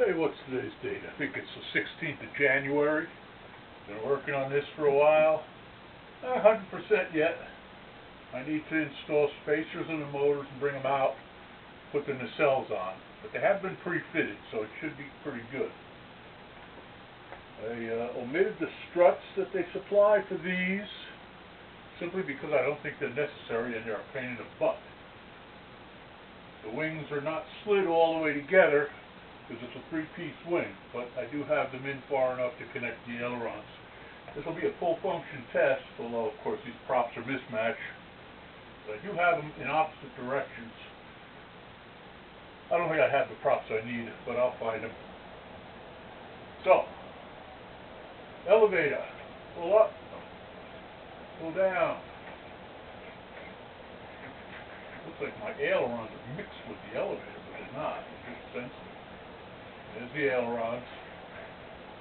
Hey, what's today's date? I think it's the 16th of January. Been working on this for a while. Not 100% yet. I need to install spacers in the motors and bring them out, put the nacelles on. But they have been pre-fitted, so it should be pretty good. I omitted the struts that they supply for these, simply because I don't think they're necessary and they're a pain in the butt. The wings are not slid all the way together, because it's a three-piece wing, but I do have them in far enough to connect the ailerons. This will be a full function test, although of course these props are mismatched. But I do have them in opposite directions. I don't think I have the props I need, but I'll find them. So, elevator, pull up, pull down. Looks like my ailerons are mixed with the elevator, but they're not. They're just sensitive. There's the ailerons.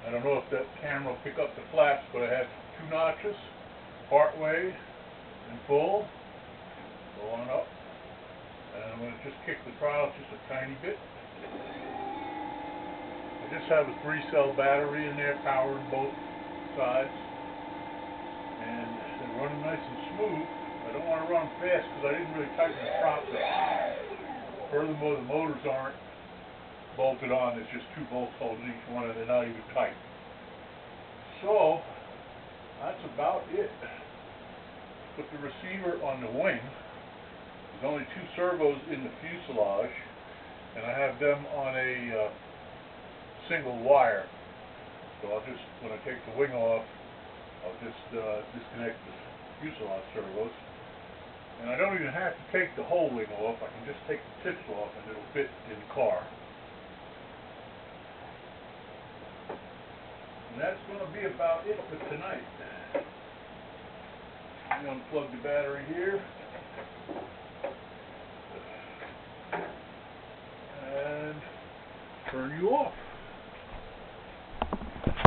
I don't know if that camera will pick up the flaps, but I have 2 notches, part way and full. Go on up. And I'm going to just kick the throttle just a tiny bit. I just have a 3-cell battery in there powering both sides. And they're running nice and smooth. I don't want to run them fast because I didn't really tighten the props up. Furthermore, the motors aren't bolted on. There's just 2 bolts holding each one, and they're not even tight. So that's about it. Put the receiver on the wing. There's only 2 servos in the fuselage, and I have them on a single wire. So I'll just, when I take the wing off, I'll just disconnect the fuselage servos. And I don't even have to take the whole wing off. I can just take the tips off and it'll fit in the car. And that's going to be about it for tonight. I'm going to unplug the battery here. And turn you off.